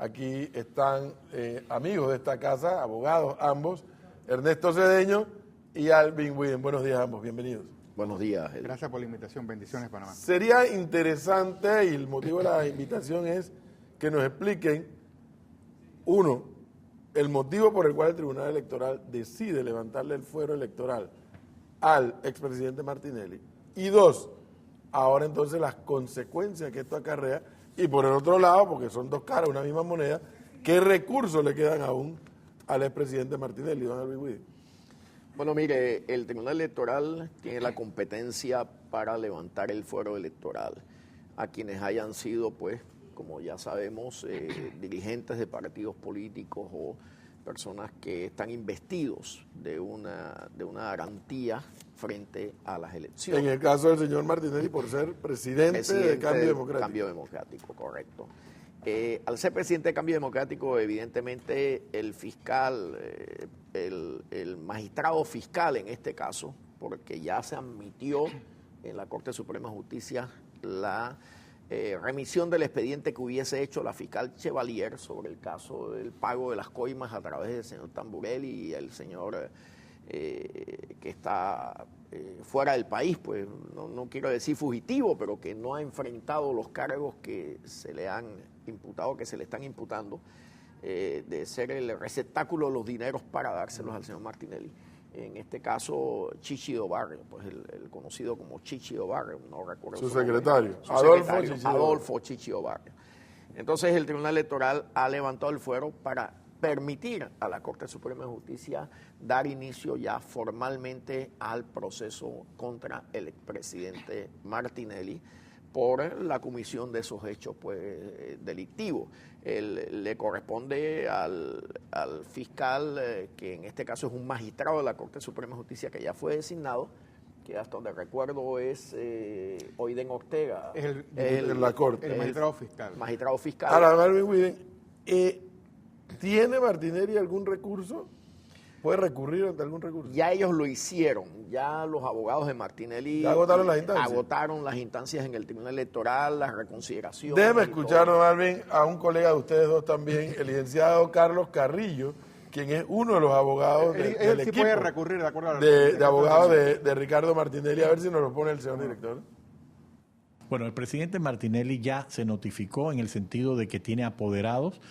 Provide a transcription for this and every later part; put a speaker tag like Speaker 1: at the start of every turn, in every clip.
Speaker 1: Aquí están amigos de esta casa, abogados ambos, Ernesto Cedeño y Alvin Widen. Buenos días a ambos, bienvenidos.
Speaker 2: Buenos días.
Speaker 3: Gracias por la invitación, bendiciones Panamá.
Speaker 1: Sería interesante, y el motivo de la invitación es que nos expliquen, uno, el motivo por el cual el Tribunal Electoral decide levantarle el fuero electoral al expresidente Martinelli, y dos, ahora entonces las consecuencias que esto acarrea, y por el otro lado, porque son dos caras, una misma moneda, ¿qué recursos le quedan aún al expresidente Martinelli, don Alvin Widen?
Speaker 2: Bueno, mire, el Tribunal Electoral tiene la competencia para levantar el fuero electoral a quienes hayan sido, pues, como ya sabemos, dirigentes de partidos políticos o personas que están investidos de una garantía frente a las elecciones.
Speaker 1: En el caso del señor Martinelli, por ser presidente de Cambio Democrático.
Speaker 2: Cambio Democrático, correcto. Al ser presidente de Cambio Democrático, evidentemente el fiscal, el magistrado fiscal en este caso, porque ya se admitió en la Corte Suprema de Justicia la remisión del expediente que hubiese hecho la fiscal Chevalier sobre el caso del pago de las coimas a través del señor Tamburelli y el señor que está fuera del país, pues no quiero decir fugitivo, pero que no ha enfrentado los cargos que se le han imputado, que se le están imputando, de ser el receptáculo de los dineros para dárselos al señor Martinelli. En este caso, Chichi Obarrio, pues el conocido como Chichi Obarrio, no recuerdo
Speaker 1: su
Speaker 2: nombre,
Speaker 1: secretario,
Speaker 2: Adolfo Chichi Obarrio. Entonces el Tribunal Electoral ha levantado el fuero para permitir a la Corte Suprema de Justicia dar inicio ya formalmente al proceso contra el expresidente Martinelli por la comisión de esos hechos, pues, delictivos. Le corresponde al fiscal, que en este caso es un magistrado de la Corte Suprema de Justicia que ya fue designado, que hasta donde recuerdo es Oiden Ortega.
Speaker 1: En la Corte.
Speaker 3: El magistrado fiscal.
Speaker 2: Magistrado fiscal.
Speaker 1: Ahora, Alvin Widen, ¿tiene Martinelli algún recurso? ¿Puede recurrir ante algún recurso?
Speaker 2: Ya ellos lo hicieron, ya los abogados de Martinelli
Speaker 1: ¿Ya agotaron las instancias?
Speaker 2: Agotaron las instancias en el Tribunal Electoral, las reconsideraciones.
Speaker 1: Déjeme escuchar, don Alvin, a un colega de ustedes dos también, el licenciado Carlos Carrillo, quien es uno de los abogados del
Speaker 3: él sí
Speaker 1: equipo
Speaker 3: puede recurrir de acuerdo a la
Speaker 1: de abogados de Ricardo Martinelli. A ver si nos lo pone el señor director.
Speaker 4: Bueno, el presidente Martinelli ya se notificó en el sentido de que tiene apoderados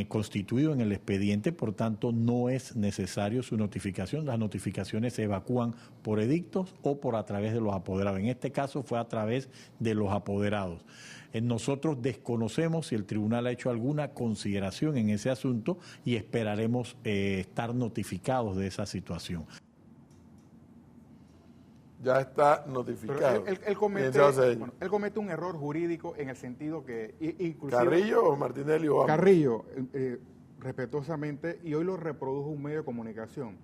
Speaker 4: constituido en el expediente, por tanto no es necesario su notificación. Las notificaciones se evacúan por edictos o por a través de los apoderados. En este caso fue a través de los apoderados. Nosotros desconocemos si el tribunal ha hecho alguna consideración en ese asunto y esperaremos estar notificados de esa situación.
Speaker 1: Ya está notificado.
Speaker 3: Pero él comete un error jurídico en el sentido que... inclusive,
Speaker 1: ¿Carrillo o Martinelli o ambos?
Speaker 3: Carrillo, respetuosamente, y hoy lo reprodujo un medio de comunicación.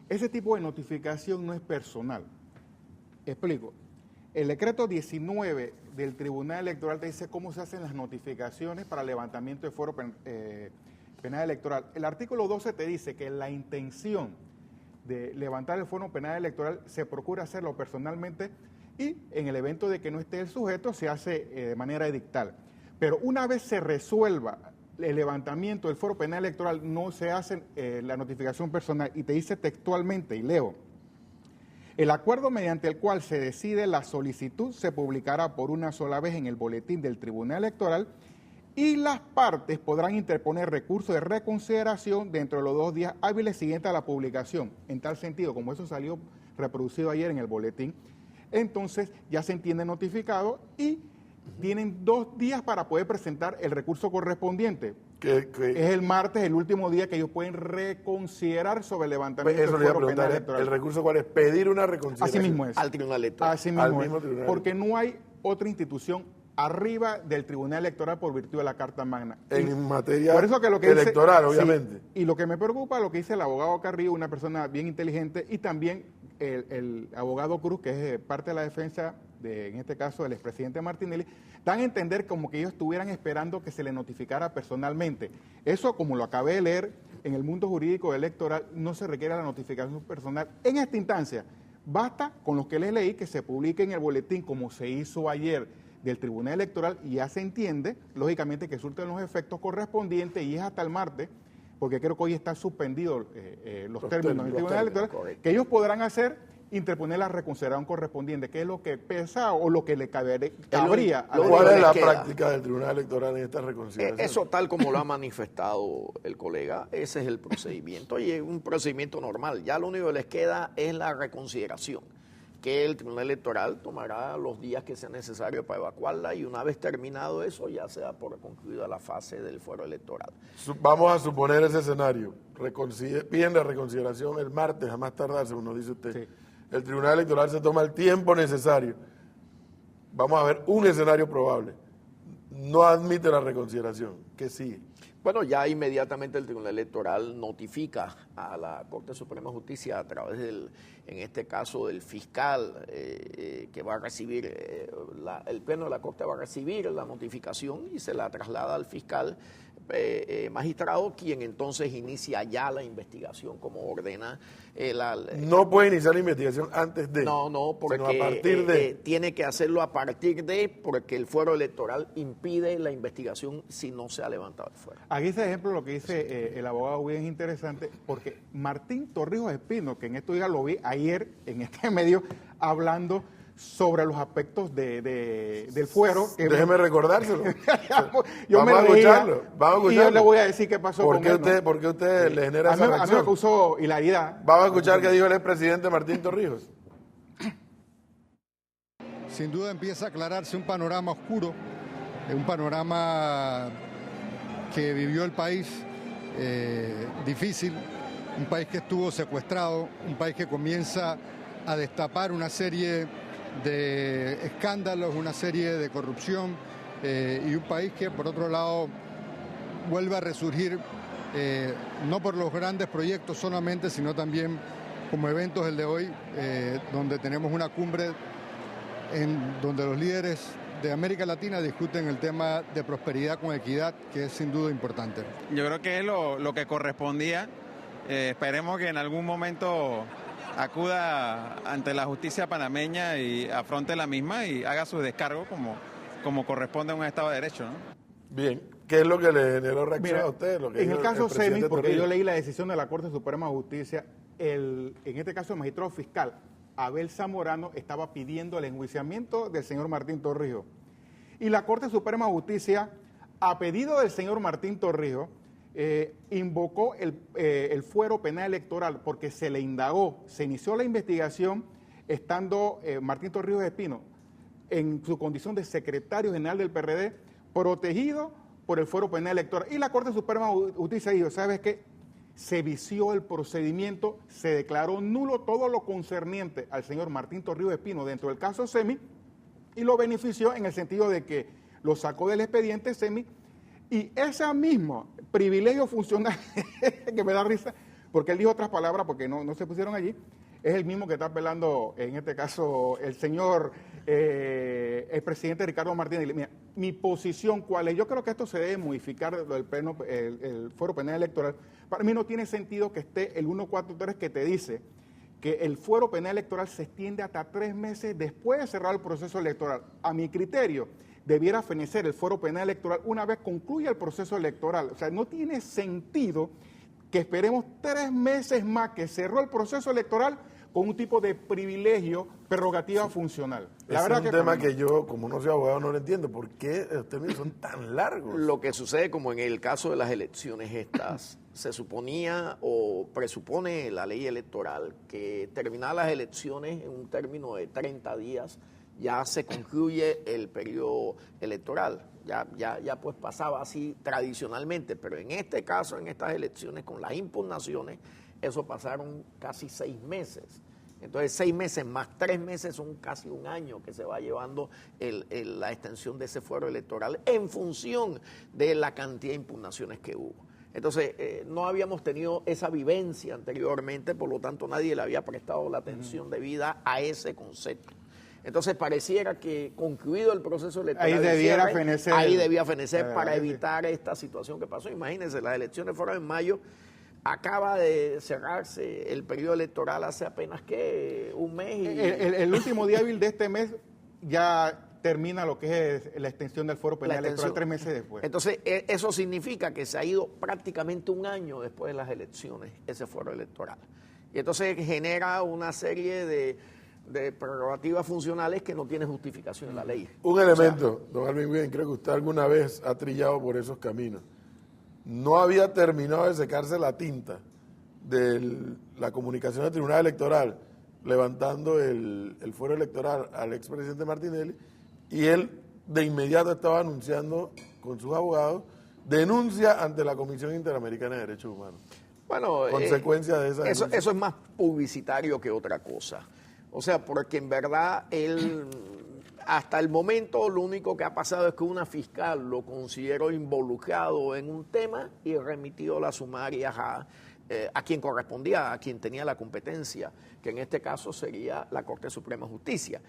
Speaker 3: Ese tipo de notificación no es personal. Explico. El decreto 19 del Tribunal Electoral te dice cómo se hacen las notificaciones para levantamiento de fuero penal electoral. El artículo 12 te dice que la intención de levantar el fuero penal electoral se procura hacerlo personalmente y en el evento de que no esté el sujeto se hace de manera edictal. Pero una vez se resuelva el levantamiento del fuero penal electoral, no se hace la notificación personal y te dice textualmente, y leo: el acuerdo mediante el cual se decide la solicitud se publicará por una sola vez en el boletín del Tribunal Electoral y las partes podrán interponer recurso de reconsideración dentro de los 2 días hábiles siguientes a la publicación. En tal sentido, como eso salió reproducido ayer en el boletín, entonces ya se entiende notificado y tienen 2 días para poder presentar el recurso correspondiente. Es el martes, el último día que ellos pueden reconsiderar sobre el levantamiento del fuero penal electoral.
Speaker 1: ¿El recurso cuál es? Pedir una reconsideración.
Speaker 3: Así mismo es.
Speaker 2: Al Tribunal Electoral.
Speaker 3: Así mismo es. Porque no hay otra institución arriba del Tribunal Electoral por virtud de la Carta Magna.
Speaker 1: En materia
Speaker 3: por eso que lo que
Speaker 1: electoral,
Speaker 3: dice,
Speaker 1: obviamente.
Speaker 3: Sí, y lo que me preocupa, lo que dice el abogado Carrillo, una persona bien inteligente, y también el abogado Cruz, que es parte de la defensa, en este caso del expresidente Martinelli, dan a entender como que ellos estuvieran esperando que se le notificara personalmente. Eso, como lo acabé de leer, en el mundo jurídico electoral no se requiere la notificación personal en esta instancia. Basta con lo que les leí que se publique en el boletín, como se hizo ayer, del Tribunal Electoral y ya se entiende, lógicamente, que surten los efectos correspondientes y es hasta el martes, porque creo que hoy están suspendidos los términos del Tribunal Electoral,
Speaker 2: correcto,
Speaker 3: que ellos podrán interponer la reconsideración correspondiente, que es lo que pesa o lo que le cabría a la
Speaker 1: ¿Cuál es la
Speaker 2: queda.
Speaker 1: práctica del Tribunal Electoral en esta reconsideración?
Speaker 2: Eso tal como lo ha manifestado el colega, ese es el procedimiento y es un procedimiento normal. Ya lo único que les queda es la reconsideración, que el Tribunal Electoral tomará los días que sea necesario para evacuarla y una vez terminado eso ya se da por concluida la fase del fuero electoral.
Speaker 1: Vamos a suponer ese escenario. Piden la reconsideración el martes, a más tardar, según nos dice usted.
Speaker 3: Sí.
Speaker 1: El Tribunal Electoral se toma el tiempo necesario. Vamos a ver un escenario probable. No admite la reconsideración. ¿Qué sigue?
Speaker 2: Bueno, ya inmediatamente el Tribunal Electoral notifica a la Corte Suprema de Justicia a través del, en este caso, del fiscal que va a recibir, el Pleno de la Corte va a recibir la notificación y se la traslada al fiscal magistrado, quien entonces inicia ya la investigación como ordena.
Speaker 1: No puede iniciar la investigación antes de.
Speaker 2: No, porque
Speaker 1: sino a partir de.
Speaker 2: tiene que hacerlo a partir de, porque el fuero electoral impide la investigación si no se ha levantado el fuero.
Speaker 3: Aquí ese ejemplo, lo que dice el abogado Will es interesante, porque Martín Torrijos Espino, que en estos días lo vi ayer en este medio, hablando sobre los aspectos del fuero.
Speaker 1: Déjeme recordárselo.
Speaker 3: Yo
Speaker 1: vamos a escucharlo. Vamos a
Speaker 3: y
Speaker 1: escucharlo.
Speaker 3: yo le voy a decir qué pasó
Speaker 1: ¿Por
Speaker 3: con
Speaker 1: qué
Speaker 3: él,
Speaker 1: usted,
Speaker 3: ¿no?
Speaker 1: ¿Por qué usted le genera esa
Speaker 3: A mí me
Speaker 1: reacción?
Speaker 3: causó hilaridad.
Speaker 1: Vamos a escuchar qué dijo el expresidente Martín Torrijos.
Speaker 5: Sin duda empieza a aclararse un panorama oscuro, un panorama que vivió el país difícil, un país que estuvo secuestrado, un país que comienza a destapar una serie de escándalos, una serie de corrupción y un país que por otro lado vuelve a resurgir no por los grandes proyectos solamente, sino también como eventos el de hoy, donde tenemos una cumbre en donde los líderes de América Latina discuten el tema de prosperidad con equidad, que es sin duda importante.
Speaker 6: Yo creo que es lo que correspondía. Esperemos que en algún momento acuda ante la justicia panameña y afronte la misma y haga su descargo como corresponde a un Estado de Derecho, ¿no?
Speaker 1: Bien, ¿qué es lo que le generó reacción
Speaker 3: Mira,
Speaker 1: a usted? Lo que
Speaker 3: en
Speaker 1: dijo
Speaker 3: el caso
Speaker 1: presidente
Speaker 3: SEMI, porque
Speaker 1: Torrijos.
Speaker 3: yo leí la decisión de la Corte Suprema de Justicia, en este caso el magistrado fiscal Abel Zamorano estaba pidiendo el enjuiciamiento del señor Martín Torrijos. Y la Corte Suprema de Justicia, a pedido del señor Martín Torrijos, invocó el fuero penal electoral porque se le indagó, se inició la investigación estando Martín Torrijos Espino en su condición de secretario general del PRD, protegido por el fuero penal electoral. Y la Corte Suprema de Justicia dijo, ¿sabes qué? Se vició el procedimiento, se declaró nulo todo lo concerniente al señor Martín Torrijos Espino dentro del caso SEMI y lo benefició en el sentido de que lo sacó del expediente SEMI y ese mismo privilegio funcional, que me da risa, porque él dijo otras palabras porque no se pusieron allí, es el mismo que está apelando en este caso el señor, el presidente Ricardo Martínez. Mira, mi posición, ¿cuál es? Yo creo que esto se debe modificar, el fuero penal electoral. Para mí no tiene sentido que esté el 143 que te dice que el fuero penal electoral se extiende hasta 3 meses después de cerrar el proceso electoral. A mi criterio, debiera fenecer el fuero penal electoral una vez concluya el proceso electoral. O sea, no tiene sentido que esperemos 3 meses más que cerró el proceso electoral con un tipo de privilegio, prerrogativa funcional. La verdad
Speaker 1: es un tema que yo, como no soy abogado, no lo entiendo. ¿Por qué los términos son tan largos?
Speaker 2: Lo que sucede, como en el caso de las elecciones estas, se suponía o presupone la ley electoral que terminadas las elecciones en un término de 30 días ya se concluye el periodo electoral. Ya pues pasaba así tradicionalmente, pero en este caso, en estas elecciones con las impugnaciones, eso pasaron casi 6 meses. Entonces 6 meses más 3 meses son casi un año que se va llevando la extensión de ese fuero electoral en función de la cantidad de impugnaciones que hubo. Entonces no habíamos tenido esa vivencia anteriormente, por lo tanto nadie le había prestado la atención debida a ese concepto. Entonces pareciera que concluido el proceso electoral, ahí debía fenecer para evitar esta situación que pasó. Imagínense, las elecciones fueron en mayo, acaba de cerrarse el periodo electoral hace apenas un mes.
Speaker 3: El último día hábil de este mes ya termina lo que es la extensión del fuero penal electoral 3 meses después.
Speaker 2: Entonces, eso significa que se ha ido prácticamente un año después de las elecciones, ese fuero electoral. Y entonces genera una serie de prerrogativas funcionales que no tienen justificación en la ley.
Speaker 1: Un elemento, don Alvin Bien, creo que usted alguna vez ha trillado por esos caminos. No había terminado de secarse la tinta de la comunicación del Tribunal Electoral levantando el fuero electoral al expresidente Martinelli, y él de inmediato estaba anunciando con sus abogados denuncia ante la Comisión Interamericana de Derechos Humanos.
Speaker 2: Bueno,
Speaker 1: consecuencia de esa
Speaker 2: eso
Speaker 1: denuncia.
Speaker 2: es más publicitario que otra cosa. O sea, porque en verdad él, hasta el momento, lo único que ha pasado es que una fiscal lo consideró involucrado en un tema y remitió las sumarias a quien correspondía, a quien tenía la competencia, que en este caso sería la Corte Suprema de Justicia.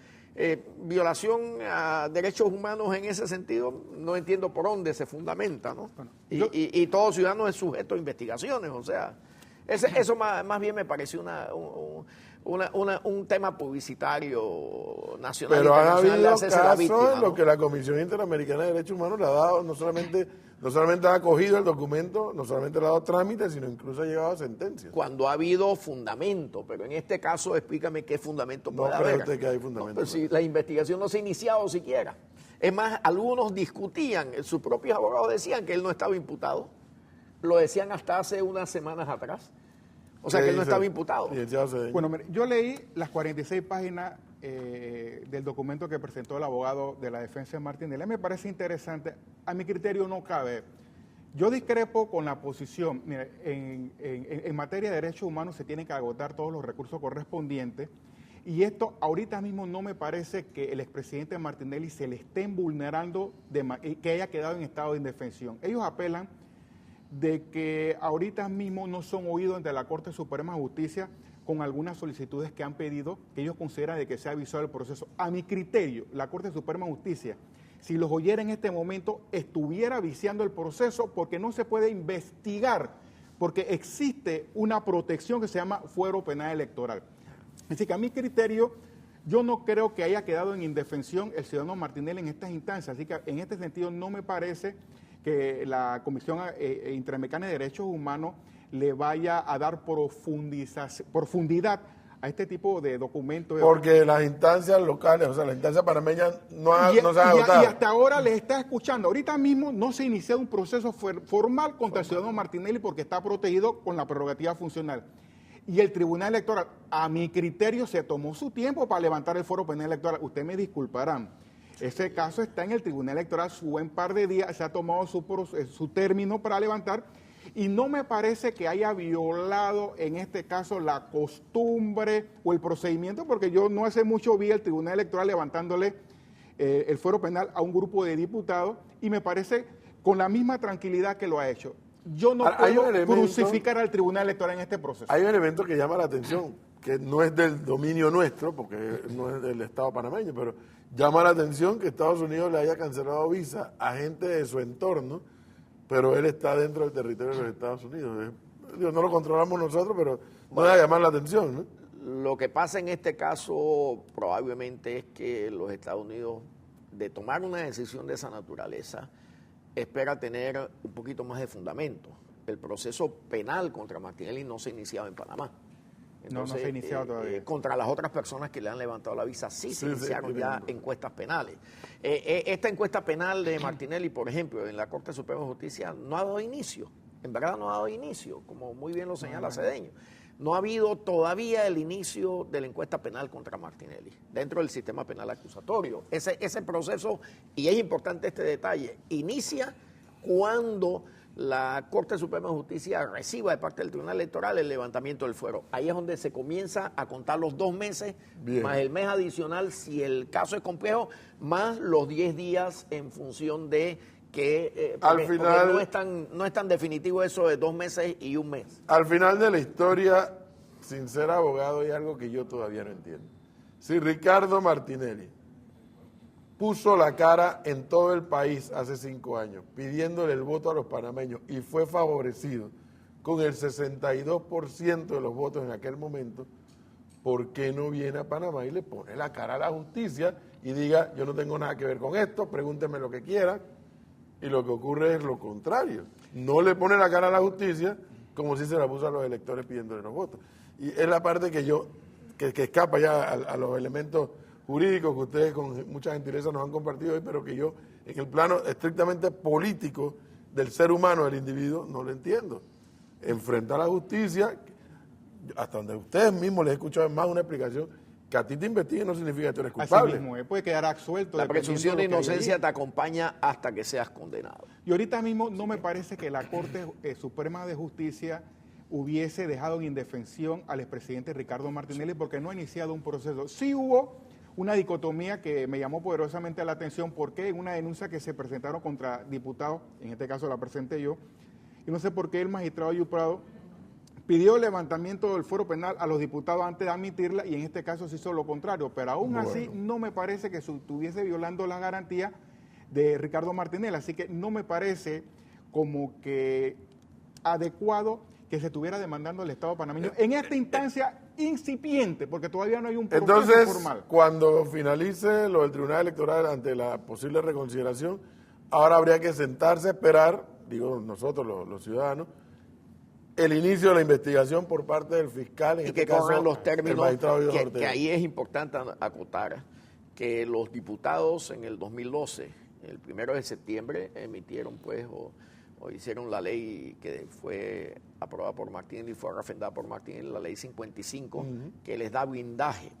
Speaker 2: Violación a derechos humanos en ese sentido, no entiendo por dónde se fundamenta, ¿no?
Speaker 3: Bueno,
Speaker 2: y todo ciudadano es sujeto a investigaciones, o sea, eso más bien me pareció un tema publicitario nacional.
Speaker 1: Pero han
Speaker 2: internacional de
Speaker 1: habido
Speaker 2: hacerse la
Speaker 1: casos
Speaker 2: víctima,
Speaker 1: en
Speaker 2: ¿no?
Speaker 1: los que la Comisión Interamericana de Derechos Humanos le ha dado, no solamente ha acogido el documento, no solamente le ha dado trámite, sino incluso ha llegado a sentencias.
Speaker 2: Cuando ha habido fundamento, pero en este caso explícame qué fundamento
Speaker 1: No
Speaker 2: puede
Speaker 1: cree
Speaker 2: haber.
Speaker 1: usted que hay fundamento.
Speaker 2: No, pero si la investigación no se ha iniciado siquiera. Es más, algunos discutían, sus propios abogados decían que él no estaba imputado. Lo decían hasta hace unas semanas atrás. O sea, que él no estaba imputado.
Speaker 1: Licenciado Cedeño.
Speaker 3: Bueno, mire, yo leí las 46 páginas del documento que presentó el abogado de la defensa de Martinelli. Me parece interesante. A mi criterio no cabe. Yo discrepo con la posición. Mire, en materia de derechos humanos se tienen que agotar todos los recursos correspondientes. Y esto ahorita mismo no me parece que el expresidente Martinelli se le estén vulnerando, que haya quedado en estado de indefensión. Ellos apelan de que ahorita mismo no son oídos ante la Corte Suprema de Justicia con algunas solicitudes que han pedido, que ellos consideran de que sea visual el proceso. A mi criterio, la Corte Suprema de Justicia, si los oyera en este momento, estuviera viciando el proceso porque no se puede investigar, porque existe una protección que se llama fuero penal electoral. Así que a mi criterio, yo no creo que haya quedado en indefensión el ciudadano Martinelli en estas instancias. Así que en este sentido no me parece que la Comisión Interamericana de Derechos Humanos le vaya a dar profundidad a este tipo de documentos.
Speaker 1: Porque las instancias locales, o sea, las instancias panameñas no se han agotado.
Speaker 3: Y hasta ahora les está escuchando. Ahorita mismo no se ha iniciado un proceso formal contra el ciudadano Martinelli porque está protegido con la prerrogativa funcional. Y el Tribunal Electoral, a mi criterio, se tomó su tiempo para levantar el foro penal electoral. Ustedes me disculparán. Ese caso está en el Tribunal Electoral, su buen par de días, se ha tomado su término para levantar, y no me parece que haya violado en este caso la costumbre o el procedimiento, porque yo no hace mucho vi al Tribunal Electoral levantándole el fuero penal a un grupo de diputados, y me parece con la misma tranquilidad que lo ha hecho. Yo no puedo crucificar al Tribunal Electoral en este proceso.
Speaker 1: Hay un elemento que llama la atención, que no es del dominio nuestro, porque no es del Estado panameño, pero llama la atención que Estados Unidos le haya cancelado visa a gente de su entorno, pero él está dentro del territorio de los Estados Unidos. No lo controlamos nosotros, pero no debe llamar la atención, ¿no?
Speaker 2: Lo que pasa en este caso probablemente es que los Estados Unidos, de tomar una decisión de esa naturaleza, espera tener un poquito más de fundamento. El proceso penal contra Martinelli no se ha iniciado en Panamá. Entonces,
Speaker 3: no se ha iniciado todavía.
Speaker 2: Contra las otras personas que le han levantado la visa sí se iniciaron ya
Speaker 1: entiendo.
Speaker 2: encuestas penales. Esta encuesta penal de Martinelli, por ejemplo, en la Corte Suprema de Justicia no ha dado inicio. En verdad no ha dado inicio, como muy bien lo señala Cedeño. No ha habido todavía el inicio de la encuesta penal contra Martinelli dentro del sistema penal acusatorio. Ese proceso, y es importante este detalle, inicia cuando la Corte Suprema de Justicia reciba de parte del Tribunal Electoral el levantamiento del fuero. Ahí es donde se comienza a contar los 2 meses,
Speaker 1: Bien,
Speaker 2: más el mes adicional si el caso es complejo, más los 10 días en función de que
Speaker 1: Al final,
Speaker 2: porque no es tan definitivo eso de 2 meses y 1 mes.
Speaker 1: Al final de la historia, sin ser abogado, hay algo que yo todavía no entiendo. Si Ricardo Martinelli puso la cara en todo el país hace 5 años, pidiéndole el voto a los panameños, y fue favorecido con el 62% de los votos en aquel momento, ¿por qué no viene a Panamá y le pone la cara a la justicia y diga, yo no tengo nada que ver con esto, pregúntenme lo que quieran, y lo que ocurre es lo contrario. No le pone la cara a la justicia como si se la puso a los electores pidiéndole los votos. Y es la parte que escapa ya a los elementos jurídicos que ustedes con mucha gentileza nos han compartido hoy, pero que yo en el plano estrictamente político del ser humano, del individuo, no lo entiendo. Enfrentar a la justicia, hasta donde ustedes mismos les he escuchado más una explicación, que a ti te investiguen no significa que tú eres culpable.
Speaker 3: Así mismo, puede quedar absuelto.
Speaker 2: La
Speaker 3: dependiendo
Speaker 2: presunción de
Speaker 3: lo que haya
Speaker 2: inocencia
Speaker 3: ahí.
Speaker 2: te acompaña hasta que seas condenado.
Speaker 3: Y ahorita mismo no me parece que la Corte Suprema de Justicia hubiese dejado en indefensión al expresidente Ricardo Martinelli porque no ha iniciado un proceso. Sí hubo una dicotomía que me llamó poderosamente la atención porque en una denuncia que se presentaron contra diputados, en este caso la presenté yo, y no sé por qué el magistrado Ayub Prado pidió el levantamiento del fuero penal a los diputados antes de admitirla y en este caso se hizo lo contrario, pero aún así no me parece que estuviese violando las garantías de Ricardo Martinelli, así que no me parece como que adecuado que se estuviera demandando al Estado panameño en esta instancia incipiente, porque todavía no hay un proceso
Speaker 1: Entonces,
Speaker 3: formal.
Speaker 1: cuando finalice lo del Tribunal Electoral ante la posible reconsideración, ahora habría que sentarse a esperar, digo nosotros los ciudadanos, el inicio de la investigación por parte del fiscal, en
Speaker 2: Y
Speaker 1: este
Speaker 2: que
Speaker 1: caso
Speaker 2: corran los
Speaker 1: el
Speaker 2: términos,
Speaker 1: magistrado Guido
Speaker 2: que
Speaker 1: Ortega.
Speaker 2: ahí es importante acotar que los diputados en el 2012, el 1 de septiembre, emitieron pues o hicieron la ley que fue aprobada por Martinelli y fue refrendada por Martinelli, la ley 55, que les da blindaje.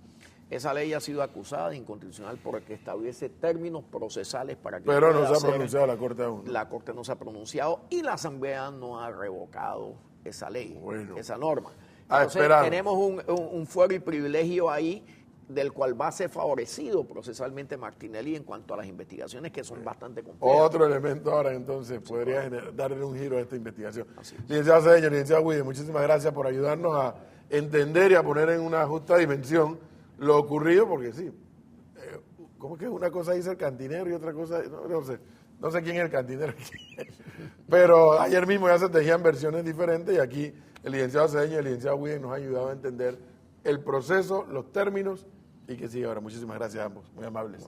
Speaker 2: Esa ley ha sido acusada de inconstitucional porque establece términos procesales para que
Speaker 1: Pero no
Speaker 2: pueda
Speaker 1: se ha
Speaker 2: hacer.
Speaker 1: pronunciado la Corte aún.
Speaker 2: La Corte no se ha pronunciado y la Asamblea no ha revocado esa ley,
Speaker 1: Bueno.
Speaker 2: esa norma.
Speaker 1: A
Speaker 2: Entonces
Speaker 1: esperar.
Speaker 2: tenemos un fuero y privilegio ahí del cual va a ser favorecido procesalmente Martinelli en cuanto a las investigaciones que son bastante complejas.
Speaker 1: Otro elemento ahora entonces podría darle un giro a esta investigación.
Speaker 2: Así es.
Speaker 1: Licenciado Cedeño, licenciado Guide, muchísimas gracias por ayudarnos a entender y a poner en una justa dimensión lo ocurrido, porque sí, ¿cómo que una cosa dice el cantinero y otra cosa, no sé quién es el cantinero? Pero ayer mismo ya se tejían versiones diferentes y aquí el licenciado Cedeño y el licenciado Guide nos han ayudado a entender el proceso, los términos y que sigue ahora. Muchísimas gracias a ambos, muy amables.